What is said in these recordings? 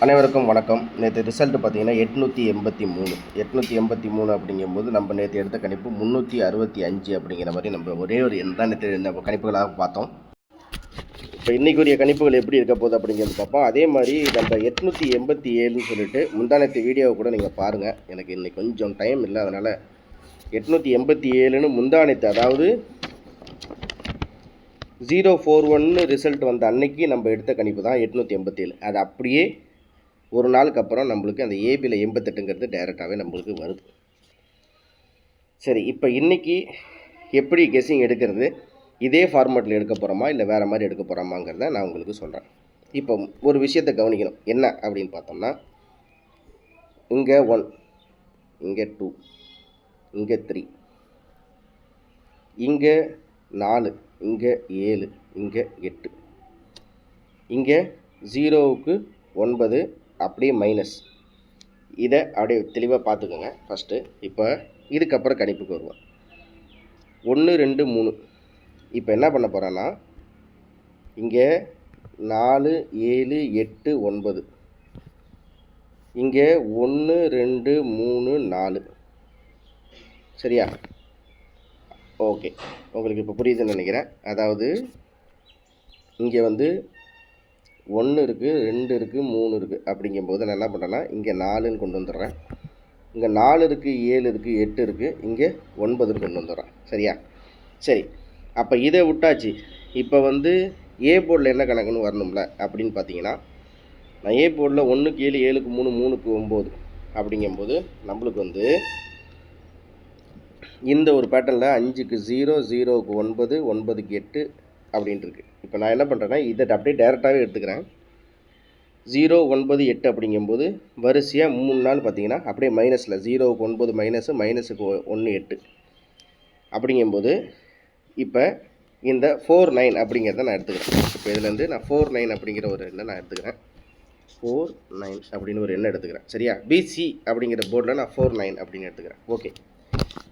அனைவருக்கும் வணக்கம். நேற்று ரிசல்ட் பார்த்தீங்கன்னா 883 அப்படிங்கும்போது நம்ம நேற்று எடுத்த கணிப்பு 365 அப்படிங்கிற மாதிரி நம்ம ஒரே ஒரு எண் தான் நேற்று நம்ம கணிப்புகளாக பார்த்தோம். இப்போ இன்றைக்குரிய கணிப்புகள் எப்படி இருக்க போகுது அப்படிங்கிறது பார்ப்போம். அதே மாதிரி நம்ம 887ன்னு சொல்லிட்டு முந்தானத்து வீடியோவை கூட நீங்கள் பாருங்கள். எனக்கு இன்றைக்கி கொஞ்சம் டைம் இல்லை, அதனால் 887ன்னு முந்தானத்து, அதாவது 041 ரிசல்ட் வந்த அன்னைக்கு நம்ம எடுத்த கணிப்பு தான் 887. அது அப்படியே ஒரு நாளுக்கு அப்புறம் நம்மளுக்கு அந்த ஏபியில் 88ங்கிறது டைரெக்டாகவே நம்மளுக்கு வருது. சரி, இப்போ இன்றைக்கி எப்படி கெஸ்ஸிங் எடுக்கிறது, இதே ஃபார்மேட்டில் எடுக்க போகிறோமா இல்லை வேறு மாதிரி எடுக்க போகிறோமாங்கிறத நான் உங்களுக்கு சொல்கிறேன். இப்போ ஒரு விஷயத்தை கவனிக்கணும். என்ன அப்படின்னு பார்த்தோம்னா, இங்கே 1, இங்கே 2, இங்கே 3, இங்கே 4, இங்கே 7, இங்கே 8, இங்கே 0க்கு 9, அப்படியே மைனஸ். இதை அப்படியே தெளிவாக பார்த்துக்கோங்க ஃபஸ்ட்டு. இப்போ இதுக்கப்புறம் கணிப்புக்கு வருவோம். 1 2 3. இப்போ என்ன பண்ண போகிறேன்னா, இங்கே 4 7 8 9, இங்கே 1 2 3 4. சரியா? ஓகே, உங்களுக்கு இப்போ புரியுதுன்னு நினைக்கிறேன். அதாவது இங்கே 1 இருக்குது, 2 இருக்குது, 3 இருக்குது. அப்படிங்கும்போது நான் என்ன பண்ணுறேன்னா, இங்கே 4ன்னு கொண்டு வந்துடுறேன். இங்கே 4 இருக்குது, 7 இருக்குது, 8 இருக்குது, இங்கே 9ன்னு கொண்டு வந்துடுறேன். சரியா? சரி, அப்போ இதை விட்டாச்சு. இப்போ ஏ போர்டில் என்ன கணக்குன்னு வரணும்ல அப்படின்னு பார்த்தீங்கன்னா, நான் ஏ போர்டில் 1க்கு 7, 7க்கு 3, 3க்கு 9 அப்படிங்கும்போது நம்மளுக்கு இந்த ஒரு பேட்டர்னில் 5க்கு 0, 0க்கு 9, 9க்கு 8 அப்படின்ட்டு இருக்குது. இப்போ நான் என்ன பண்ணுறேன்னா, இதை அப்படியே டேரெக்டாகவே எடுத்துக்கிறேன். 0 9 8 அப்படிங்கும்போது வரிசையாக 3 நாள் பார்த்தீங்கன்னா அப்படியே மைனஸில் 0க்கு 9 மைனஸு, மைனஸுக்கு 1 8 அப்படிங்கும்போது இப்போ இந்த 4 9 அப்படிங்கிறத நான் எடுத்துக்கிறேன். இப்போ இதுலேருந்து நான் 4 9 அப்படிங்கிற ஒரு எண்ணை நான் எடுத்துக்கிறேன். 4 9 அப்படின்னு ஒரு எண்ணை எடுத்துக்கிறேன். சரியா? பிசி அப்படிங்கிற போர்டில் நான் 4 9 அப்படின்னு எடுத்துக்கிறேன். ஓகே,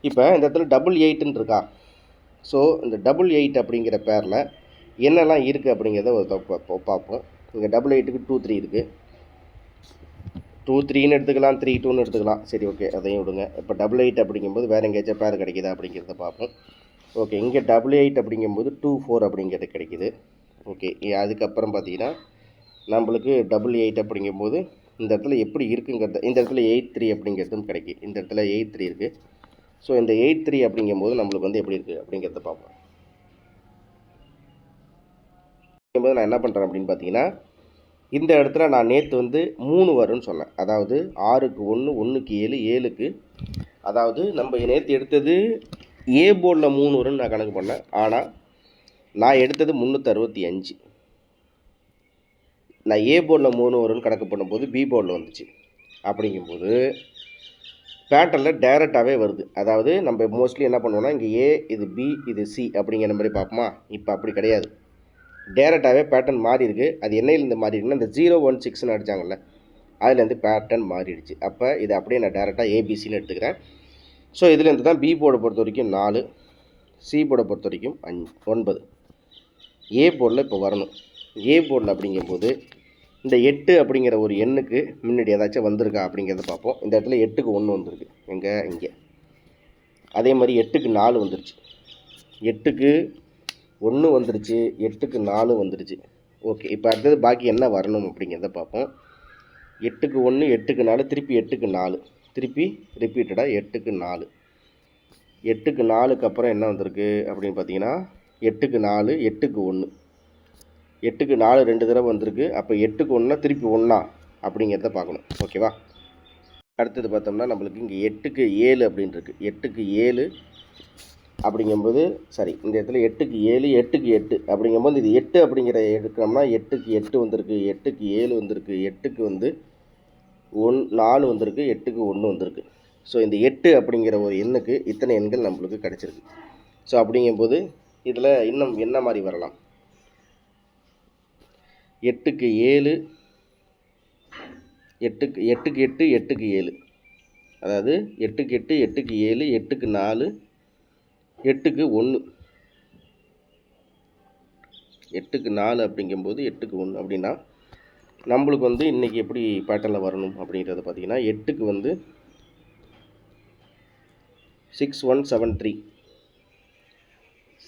இப்போ இந்த இடத்துல 88ன்னு இருக்கா. ஸோ இந்த 88 அப்படிங்கிற பேரில் என்னெல்லாம் இருக்குது அப்படிங்கிறத ஒரு பார்ப்போம். இங்கே 88க்கு 2 3 இருக்குது. 2 3ன்னு எடுத்துக்கலாம், 3 2ன்னு எடுத்துக்கலாம். சரி, ஓகே, அதையும் விடுங்க. இப்போ 88 அப்படிங்கும்போது வேறு எங்கேயாச்சும் பேர் கிடைக்குதா அப்படிங்கிறத பார்ப்போம். ஓகே, இங்கே 88 அப்படிங்கும்போது 2 4 அப்படிங்கிறது கிடைக்குது. ஓகே, அதுக்கப்புறம் பார்த்தீங்கன்னா நம்மளுக்கு 88 அப்படிங்கும்போது இந்த இடத்துல எப்படி இருக்குங்கிறத, இந்த இடத்துல 83 அப்படிங்கிறதும் கிடைக்கும். இந்த இடத்துல 83 இருக்குது. ஸோ இந்த 83 அப்படிங்கும்போது நம்மளுக்கு எப்படி இருக்குது அப்படிங்கிறத பார்ப்போம். நான் என்ன பண்ணுறேன் அப்படின்னு பார்த்தீங்கன்னா, இந்த இடத்துல நான் நேற்று 3 வரும்னு சொன்னேன். அதாவது 6க்கு 1, 1க்கு 7, 7க்கு, அதாவது நம்ம நேற்று எடுத்தது ஏ போர்டில் 3 வரும்னு நான் கணக்கு பண்ணேன். ஆனால் நான் எடுத்தது 365. நான் ஏ போர்டில் 3 வரும்னு கணக்கு பண்ணும்போது பி போர்டில் வந்துச்சு. அப்படிங்கும்போது பேட்டர்னில் டைரெக்டாகவே வருது. அதாவது நம்ம மோஸ்ட்லி என்ன பண்ணுவோம்னா, இங்கே ஏ, இது பி, இது சி அப்படிங்கிற மாதிரி பார்ப்போமா. இப்போ அப்படி கிடையாது, டேரெக்டாகவே பேட்டர்ன் மாறி இருக்குது. அது என்னையிலேருந்து மாறி இருக்குன்னா, இந்த 016ன்னு அடித்தாங்கல்ல, அதுலேருந்து பேட்டர்ன் மாறிடுச்சு. அப்போ இதை அப்படியே நான் டேரெக்டாக ஏபிசின்னு எடுத்துக்கிறேன். ஸோ இதுலேருந்து தான் பி போர்டை பொறுத்த வரைக்கும் 4, சி போர்டை பொறுத்த வரைக்கும் 9. ஏ போர்டில் இப்போ வரணும். ஏ போர்டில் அப்படிங்கும்போது இந்த 8 அப்படிங்கிற ஒரு எண்ணுக்கு முன்னாடி ஏதாச்சும் வந்திருக்கா அப்படிங்கிறத பார்ப்போம். இந்த இடத்துல 8க்கு 1 வந்திருக்கு. இங்கே அதே மாதிரி 8க்கு 4 வந்துருச்சு, 8க்கு 1 வந்துருச்சு, 8க்கு 4 வந்துருச்சு. ஓகே, இப்போ அடுத்தது பாக்கி என்ன வரணும் அப்படிங்கிறத பார்ப்போம். 8க்கு 1, 8க்கு 4, திருப்பி 8க்கு 4, திருப்பி ரிப்பீட்டடாக 8க்கு 4. 8க்கு 4க்கு அப்புறம் என்ன வந்திருக்கு அப்படின்னு பார்த்தீங்கன்னா, 8க்கு 4, 8க்கு 1, 8க்கு 4 2 தடவை வந்திருக்கு. அப்போ 8க்கு 1 திருப்பி 1 அப்படிங்கிறத பார்க்கணும். ஓகேவா? அடுத்தது பார்த்தோம்னா நம்மளுக்கு இங்கே 8க்கு 7 அப்படின்னு இருக்குது. 8க்கு 7 அப்படிங்கும்போது, சரி, இந்த இடத்துல 8க்கு 7, 8க்கு 8 அப்படிங்கும்போது இது 8 அப்படிங்கிற எடுக்கிறோம்னா 8க்கு 8 வந்திருக்கு, 8க்கு 7 வந்திருக்கு, 8க்கு 4 வந்திருக்கு, 8க்கு 1 வந்திருக்கு. ஸோ இந்த 8 அப்படிங்கிற ஒரு எண்ணுக்கு இத்தனை எண்கள் நம்மளுக்கு கிடச்சிருக்கு. ஸோ அப்படிங்கும்போது இதில் இன்னும் என்ன மாதிரி வரலாம், 8க்கு 7, 8க்கு 8, 8க்கு 7, அதாவது 8க்கு 8, 8க்கு 7, 8க்கு 4, 8க்கு 1, 8க்கு 4 அப்படிங்கும்போது 8க்கு 1 அப்படின்னா நம்மளுக்கு வந்து இன்றைக்கி எப்படி பேட்டர்னில் வரணும் அப்படிங்கிறத பார்த்திங்கன்னா 8க்கு வந்து 6173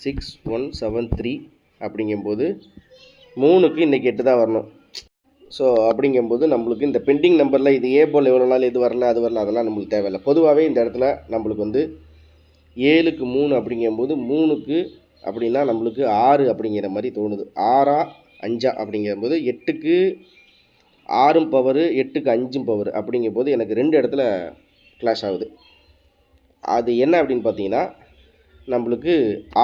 6173 அப்படிங்கும்போது 3க்கு இன்றைக்கி 8 தான் வரணும். ஸோ அப்படிங்கும்போது நம்மளுக்கு இந்த பெண்டிங் நம்பரில் இது ஏ போல் எவ்வளோ நாள் இது வரல அது வரல அதெல்லாம் நம்மளுக்கு தேவையில்லை. பொதுவாகவே இந்த இடத்துல நம்மளுக்கு வந்து 7க்கு 3 அப்படிங்கும்போது 3க்கு அப்படின்னா நம்மளுக்கு 6 அப்படிங்கிற மாதிரி தோணுது. 6ஆ 5ஆ அப்படிங்கும்போது 8க்கு 6ம் பவரு 8க்கு 5ம் பவர் அப்படிங்கும்போது எனக்கு 2 இடத்துல கிளாஷ் ஆகுது. அது என்ன அப்படின்னு பார்த்தீங்கன்னா நம்மளுக்கு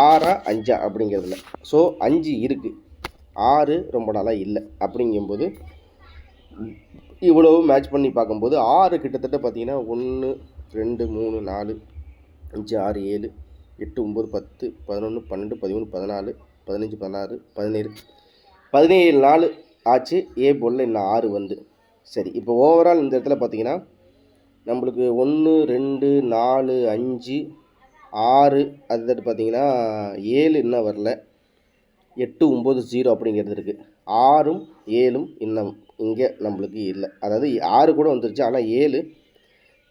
6ஆ 5ஆ அப்படிங்கிறதுல. ஸோ 5 இருக்குது, 6 ரொம்ப நாளாக இல்லை. அப்படிங்கும்போது இவ்வளவு மேட்ச் பண்ணி பார்க்கும்போது 6 கிட்டத்தட்ட பார்த்தீங்கன்னா 1 2 3 4 5 6 7 8 9 10 11 12 13 14 15 16 17 17 நாள் ஆச்சு. ஏ போலில் இன்னும் 6 வந்து சரி. இப்போ ஓவரால் இந்த இடத்துல பார்த்தீங்கன்னா நம்மளுக்கு 1 2 4 5 6 அது பார்த்தீங்கன்னா 7 இன்னும் வரல, 8 9 0 அப்படிங்கிறது இருக்குது. 6ம் 7ம் இன்னும் இங்கே நம்மளுக்கு இல்லை. அதாவது 6 கூட வந்துருச்சு, ஆனால் 7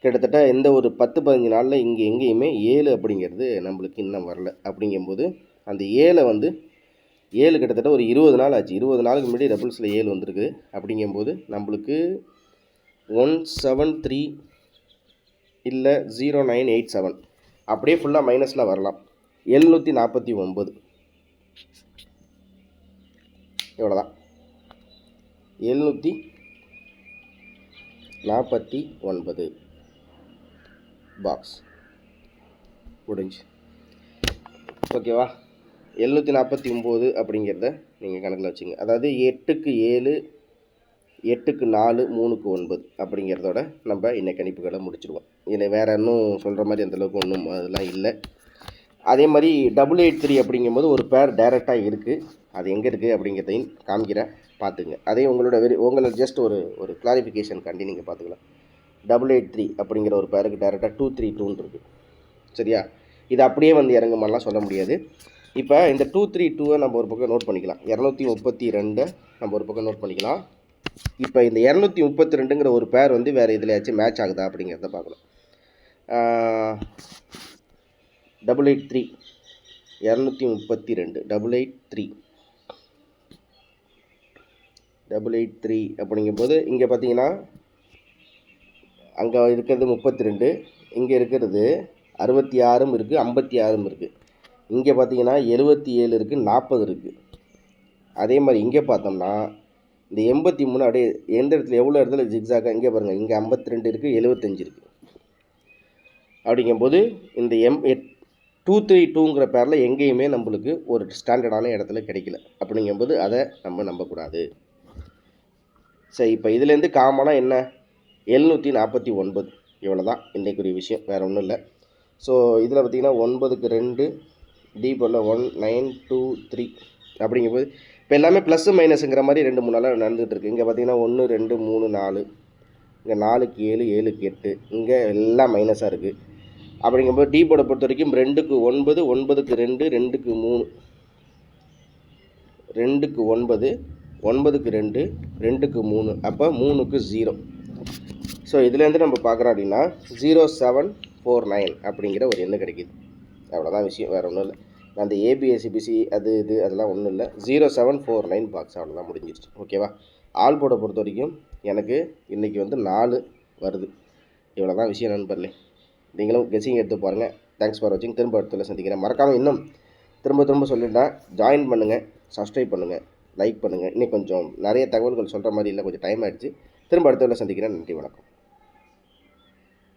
கிட்டத்தட்ட எந்த ஒரு 10-15 நாளில் இங்கே எங்கேயுமே 7 அப்படிங்கிறது நம்மளுக்கு இன்னும் வரல. அப்படிங்கும்போது அந்த 7 வந்து 7 கிட்டத்தட்ட ஒரு 20 நாள் ஆச்சு. 20 நாளுக்கு முன்னாடி டபுள்ஸில் 7 வந்திருக்கு. அப்படிங்கும்போது நம்மளுக்கு 173 இல்லை 0987 அப்படியே ஃபுல்லாக மைனஸில் வரலாம். 749 இவ்வளோதான். 749 பாக்ஸ் முடிஞ்சு. ஓகேவா? 749 அப்படிங்கிறத நீங்கள் கணக்கில் வச்சுங்க. அதாவது 8க்கு 7 8க்கு 4 3க்கு 9 அப்படிங்கிறதோட நம்ம இன்னைக்கு கணிப்புகளை முடிச்சிடுவோம். இதில் வேறு இன்னும் சொல்கிற மாதிரி அந்தளவுக்கு ஒன்றும் அதெல்லாம் இல்லை. அதே மாதிரி 883 அப்படிங்கும்போது ஒரு பேர் டைரெக்டாக இருக்குது. அது எங்கே இருக்குது அப்படிங்கிறதையும் காமிக்கிறேன், பார்த்துங்க. அதே உங்களோட ஜஸ்ட் ஒரு கிளாரிஃபிகேஷனுக்காண்டி நீங்கள் பார்த்துக்கலாம். 883 அப்படிங்கிற ஒரு பேருக்கு டைரெக்டாக 232 இருக்குது. சரியா? இது அப்படியே வந்து இறங்குமாலாம் சொல்ல முடியாது. இப்போ இந்த 232 நம்ம ஒரு பக்கம் நோட் பண்ணிக்கலாம். 232 நம்ம ஒரு பக்கம் நோட் பண்ணிக்கலாம். இப்போ இந்த 232ங்கிற ஒரு பேர் வந்து வேறு எதுலையாச்சும் மேட்ச் ஆகுதா அப்படிங்கிறத பார்க்கணும். 883 232 883 அப்படிங்கும்போது இங்கே பார்த்தீங்கன்னா அங்கே இருக்கிறது 32, இங்கே இருக்கிறது 66 இருக்குது, 56 இருக்குது. இங்கே பார்த்தீங்கன்னா 77 இருக்குது, 40 இருக்குது. அதே மாதிரி இங்கே பார்த்தோம்னா இந்த 83 அப்படியே எந்த இடத்துல எவ்வளோ இடத்துல ஜிக்ஸாக இங்கே பாருங்கள், இங்கே 52 இருக்குது, 75 இருக்குது. அப்படிங்கும்போது இந்த 232ங்கிற பேரில் எங்கேயுமே நம்மளுக்கு ஒரு ஸ்டாண்டர்டான இடத்துல கிடைக்கல. அப்படிங்கும்போது அதை நம்ம நம்பக்கூடாது. சரி, இப்போ இதுலேருந்து காமனாக என்ன 749 இவ்வளோ தான் இன்றைக்குரிய விஷயம், வேறு ஒன்றும் இல்லை. ஸோ இதில் பார்த்திங்கன்னா 9க்கு 2 டி போல் 1923 அப்படிங்கும்போது இப்போ எல்லாமே ப்ளஸ்ஸு மைனஸுங்கிற மாதிரி 2-3 நாளாக நடந்துகிட்டு இருக்குது. இங்கே பார்த்திங்கன்னா 1 2 3 4, இங்கே 4க்கு 7 7க்கு 8, இங்கே எல்லாம் மைனஸாக இருக்குது. அப்படிங்கும்போது டி போர்டை பொறுத்த வரைக்கும் 2க்கு 9 9க்கு 2 2க்கு 3 2க்கு 9 9க்கு 2 2க்கு 3, அப்போ 3க்கு 0. ஸோ இதுலேருந்து நம்ம பார்க்குறோம் அப்படின்னா 0749 அப்படிங்கிற ஒரு எண்ணு கிடைக்கிது. அவ்வளோதான் விஷயம், வேறு ஒன்றும் இல்லை. அந்த ஏபிஎஸ்சிபிசி அதெல்லாம் ஒன்றும் இல்லை. 0749 பாக்ஸ் அவ்வளோதான், முடிஞ்சிருச்சு. ஓகேவா? ஆல் போர்டை பொறுத்த வரைக்கும் எனக்கு இன்றைக்கி வந்து 4 வருது. இவ்வளோ தான் விஷயம் நண்பர்களே. நீங்களும் கெஸிங் எடுத்து பாருங்கள். தேங்க்ஸ் ஃபார் வாட்சிங். திரும்ப இடத்துல சந்திக்கிறேன். மறக்காமல் இன்னும் திரும்ப சொல்லிட்டேன், ஜாயின் பண்ணுங்கள், சப்ஸ்கிரைப் பண்ணுங்கள், லைக் பண்ணுங்கள். இன்னும் கொஞ்சம் நிறைய தகவல்கள் சொல்கிற மாதிரி இல்லை, கொஞ்சம் டைம் ஆகிடுச்சு. திரும்ப அடுத்த சந்திக்கிறேன். நன்றி, வணக்கம்.